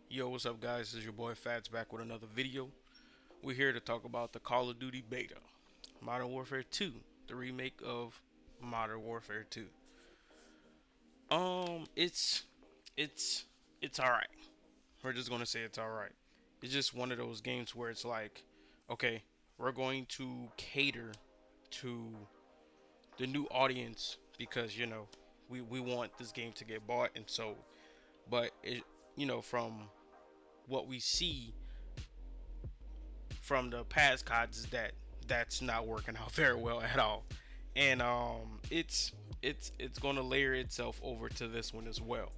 Yo, what's up, guys? This is your boy Fats back with another video. We're here to talk about the Call of Duty beta, Modern Warfare 2, the remake of Modern Warfare 2. It's it's it's all right. We're just gonna say it's all right. It's just one of those games where it's like, okay, we're going to cater to the new audience because we want this game to get bought and sold. But from what we see from the past CODs is that that's not working out very well at all, and it's going to layer itself over to this one as well.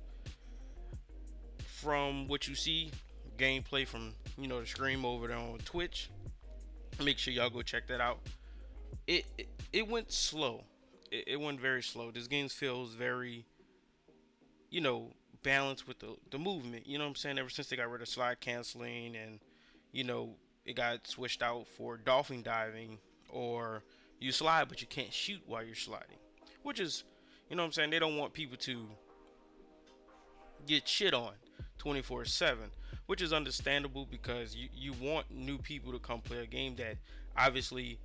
From what you see, gameplay from the stream over there on Twitch, make sure y'all go check that out. It went slow. It went very slow. This game feels very you know balanced with the movement. You know what I'm saying? Ever since they got rid of slide canceling and you know it got switched out for dolphin diving, or you slide but you can't shoot while you're sliding, which is what I'm saying, they don't want people to get shit on 24/7, which is understandable because you want new people to come play a game that obviously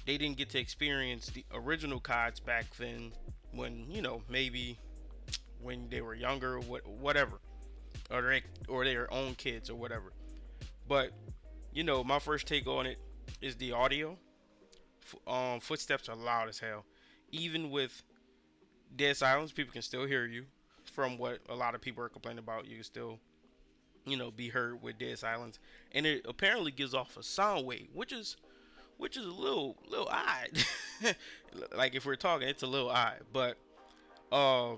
they didn't get to experience the original CODs back then, when maybe when they were younger or whatever, or their own kids or whatever. But my first take on it is the audio. Footsteps are loud as hell. Even with dead silence, people can still hear you. From what a lot of people are complaining about, you can still, be heard with dead silence, and it apparently gives off a sound wave, which is a little odd. Like if we're talking, it's a little odd, but uh,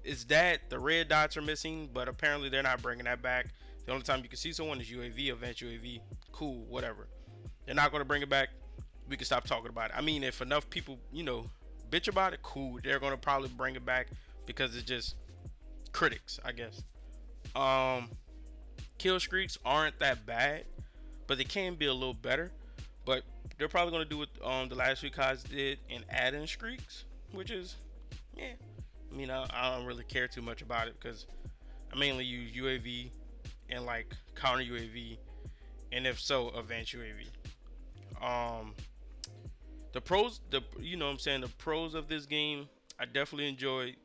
is that the red dots are missing, but apparently they're not bringing that back. The only time you can see someone is UAV, event UAV. Cool, whatever. They're not going to bring it back. We can stop talking about it. I mean, if enough people, bitch about it, cool. They're going to probably bring it back because it's just critics, I guess. Um, Kill streaks aren't that bad, but they can be a little better. But they're probably going to do what the last week guys did and add in streaks, which is, yeah. I mean, I don't really care too much about it because I mainly use UAV and like counter UAV, and if so, event UAV. Um, the pros, what I'm saying, the pros of this game, I definitely enjoyed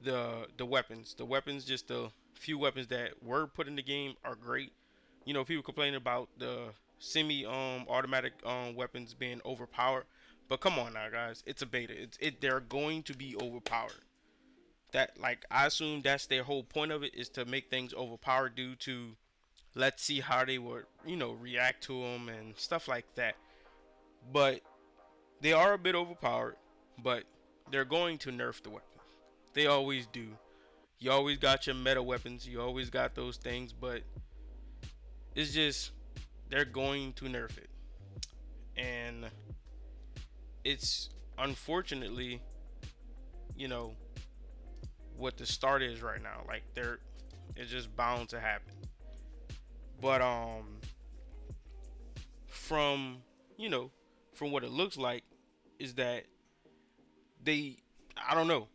the weapons. The weapons, just the few weapons that were put in the game are great. People complaining about the semi automatic weapons being overpowered, but come on now, guys, it's a beta. They're going to be overpowered. That, like, I assume that's their whole point of it, is to make things overpowered due to, let's see how they would react to them and stuff like that. But they are a bit overpowered, but they're going to nerf the weapons. They always do. You always got your meta weapons, you always got those things, but it's just they're going to nerf it. And it's unfortunately, you know, what the start is right now. Like, it's just bound to happen. But from you know, from what it looks like, is that they, I don't know.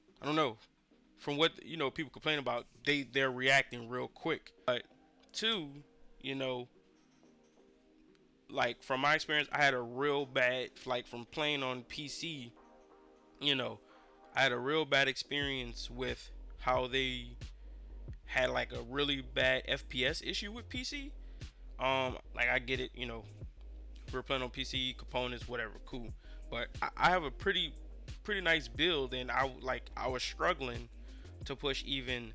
From what people complain about, they're reacting real quick. But two, you know, like from my experience, I had a real bad, like from playing on PC. You know, I had a real bad experience with how they had like a really bad FPS issue with PC. Like, I get it, we're playing on PC, components, whatever, cool. But I have a pretty nice build, and I was struggling to push even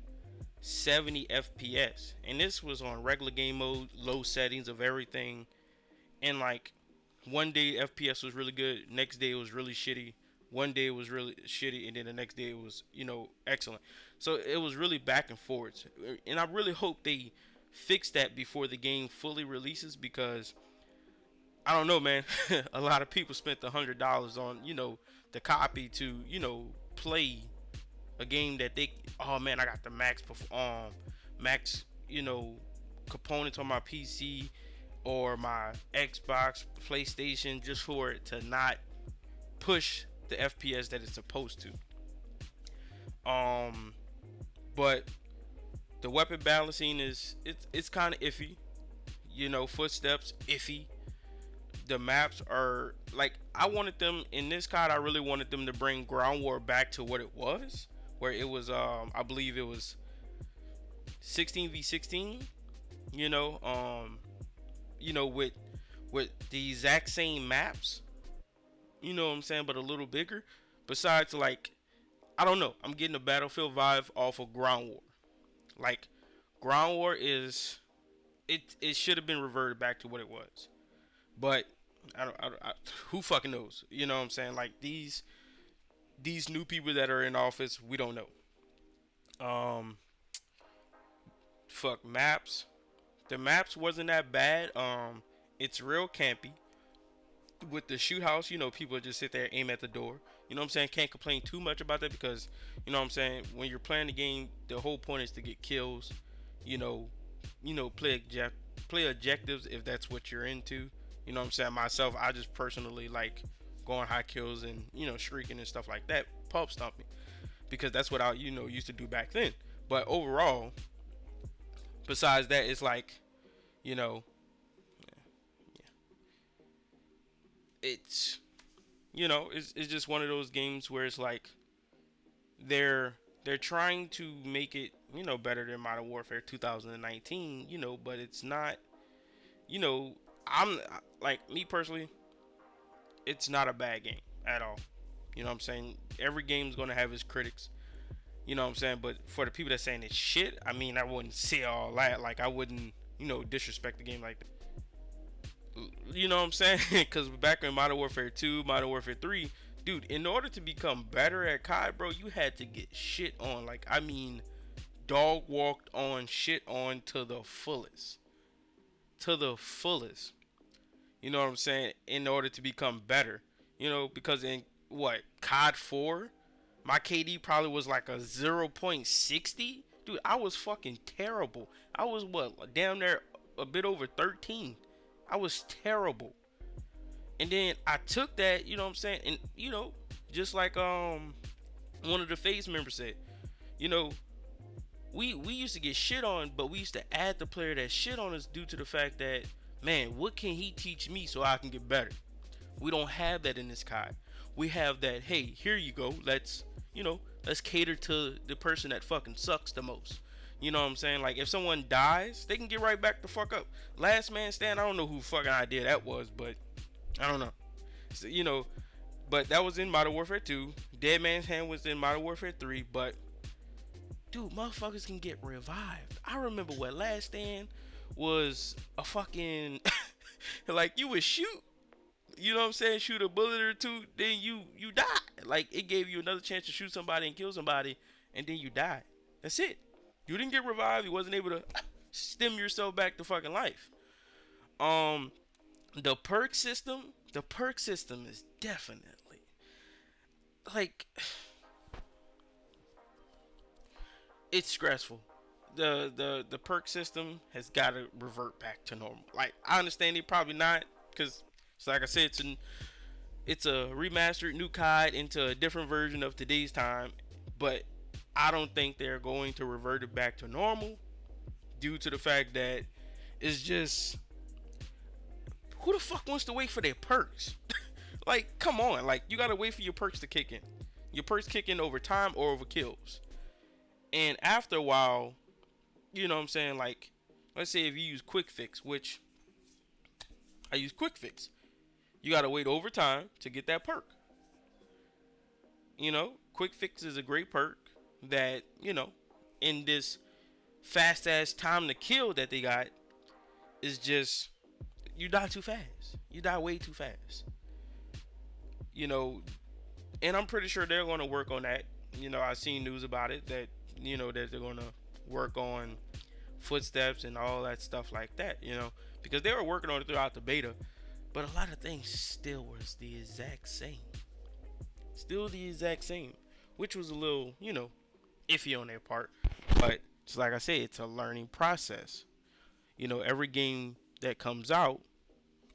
70 FPS, and this was on regular game mode, low settings of everything, and like one day FPS was really good, next day it was really shitty. One day it was really shitty, and then the next day it was excellent. So it was really back and forth, and I really hope they fix that before the game fully releases, because I don't know, man. A lot of people spent $100 on the copy to play a game that they, oh man, I got the max components on my PC or my Xbox, PlayStation, just for it to not push the FPS that it's supposed to. But The weapon balancing is it's kind of iffy. You know, footsteps iffy. The maps are like, I wanted them in this COD. I really wanted them to bring ground war back to what it was, where it was I believe it was 16v16. You know, with the exact same maps. You know what I'm saying, but a little bigger. Besides, like, I don't know, I'm getting a Battlefield vibe off of ground war. Like, ground war is it should have been reverted back to what it was, but who fucking knows? You know what I'm saying? Like, these new people that are in office, we don't know. Um, fuck maps. The maps wasn't that bad. It's real campy. With the shoot house, you know, people just sit there, aim at the door. You know what I'm saying? Can't complain too much about that because, you know what I'm saying, when you're playing the game, the whole point is to get kills. You know, play objectives if that's what you're into. You know what I'm saying? Myself, I just personally like going high kills and, you know, shrieking and stuff like that, pub stomping, because that's what I, you know, used to do back then. But overall, besides that, it's like, you know, it's it's just one of those games where it's like they're they're trying to make it, you know, better than Modern Warfare 2019, you know, but it's not, you know, I'm like, me personally, it's not a bad game at all. You know what I'm saying? Every game's gonna have its critics. You know what I'm saying? But for the people that saying it's shit, I mean, I wouldn't say all that. Like, I wouldn't, you know, disrespect the game like that. You know what I'm saying? Because back in Modern Warfare 2, Modern Warfare 3, dude, in order to become better at COD, bro, you had to get shit on. Like, I mean, dog walked on, shit on to the fullest. To the fullest. You know what I'm saying? In order to become better. You know, because in what, COD 4, my KD probably was like a 0.60. Dude, I was fucking terrible. I was what, down there a bit over 13. I was terrible. And then I took that, you know what I'm saying? And, you know, just like one of the FaZe members said, you know, we used to get shit on, but we used to add the player that shit on us due to the fact that, man, what can he teach me so I can get better? We don't have that in this COD. We have that, hey, here you go. Let's, you know, let's cater to the person that fucking sucks the most. You know what I'm saying? Like, if someone dies, they can get right back the fuck up. Last man stand, I don't know who fucking idea that was, but I don't know. So, you know, but that was in Modern Warfare 2. Dead Man's Hand was in Modern Warfare 3, but dude, motherfuckers can get revived. I remember what Last Stand was a fucking like, you would shoot, you know what I'm saying, shoot a bullet or two, then you die. Like, it gave you another chance to shoot somebody and kill somebody, and then you die. That's it. You didn't get revived. You wasn't able to stem yourself back to fucking life. The perk system is definitely, like, it's stressful. The perk system has got to revert back to normal. Like, I understand it probably not, because it's like I said, it's a remastered new COD into a different version of today's time, but I don't think they're going to revert it back to normal due to the fact that it's just, who the fuck wants to wait for their perks? Like, come on, like, you gotta wait for your perks to kick in. Your perks kick in over time or over kills. And after a while, you know what I'm saying, like, let's say if you use quick fix, which I use quick fix, you gotta wait over time to get that perk. You know, quick fix is a great perk that, you know, in this fast ass time to kill that they got, is just, you die too fast. You die way too fast. You know, and I'm pretty sure they're going to work on that. You know, I've seen news about it that, you know, that they're going to work on footsteps and all that stuff like that, you know, because they were working on it throughout the beta, but a lot of things still was the exact same. Still the exact same, which was a little, you know, iffy on their part. But it's like I say, it's a learning process. You know, every game that comes out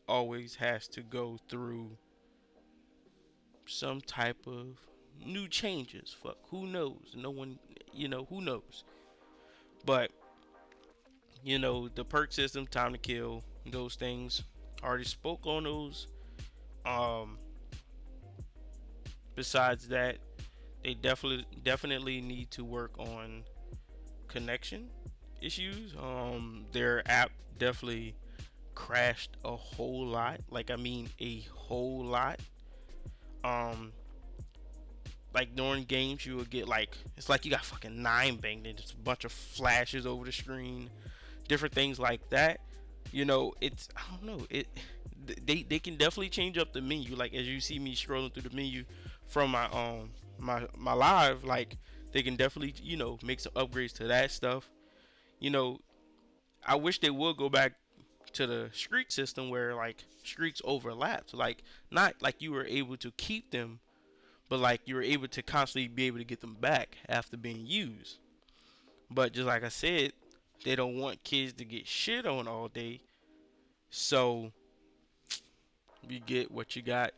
always has to go through some type of new changes. Fuck, who knows? No one, you know, who knows? But You know, the perk system, time to kill, those things. Already spoke on those. Um, Besides that, they definitely need to work on connection issues. Their app definitely crashed a whole lot. Like I mean a whole lot. Um like during games you would get like it's like you got fucking nine banged and just a bunch of flashes over the screen, different things like that. You know, it's I don't know, they can definitely change up the menu. Like as you see me scrolling through the menu from my live, like they can definitely, you know, make some upgrades to that stuff. You know, I wish they would go back to the streak system where like streaks overlapped. Like not like you were able to keep them, but like you were able to constantly be able to get them back after being used. But just like I said, they don't want kids to get shit on all day. So you get what you got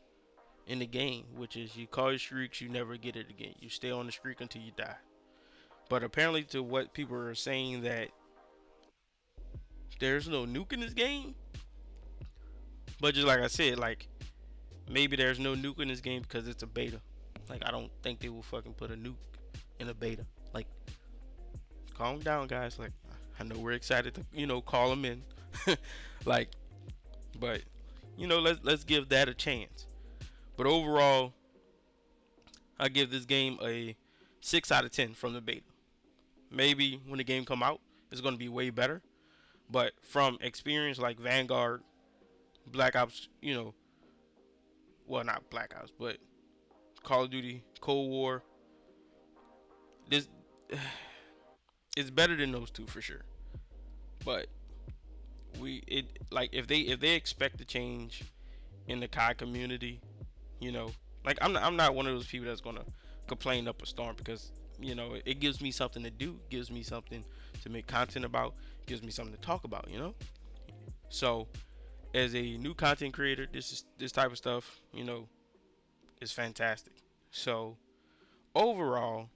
in the game, which is you call your streaks, you never get it again. You stay on the streak until you die. But apparently, to what people are saying, that there's no nuke in this game. But just like I said, like maybe there's no nuke in this game because it's a beta. Like I don't think they will fucking put a nuke in a beta. Like calm down, guys. Like I know we're excited to, you know, call them in. Like, but you know, let's give that a chance. But overall, I give this game a 6 out of 10 from the beta. Maybe when the game come out, it's gonna be way better. But from experience like Vanguard, Black Ops, you know, well not Black Ops, but Call of Duty, Cold War, this it's better than those two for sure. But if they expect to change in the COD community, you know, like I'm not one of those people that's gonna complain up a storm because you know it gives me something to do, gives me something to make content about, gives me something to talk about, you know. So as a new content creator, this type of stuff, you know, is fantastic. So overall,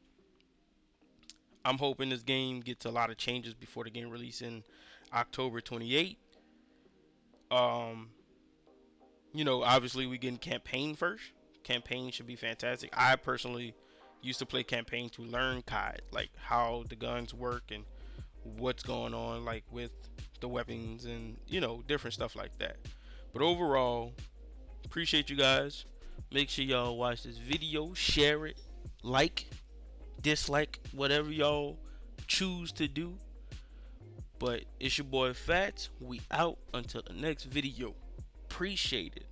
I'm hoping this game gets a lot of changes before the game release in October 28th. Um, you know, obviously we getting campaign first. Campaign should be fantastic. I personally used to play campaign to learn COD, like how the guns work and what's going on, like with the weapons and you know different stuff like that. But overall, appreciate you guys. Make sure y'all watch this video, share it, like, dislike, whatever y'all choose to do. But it's your boy Fats. We out until the next video. Appreciate it.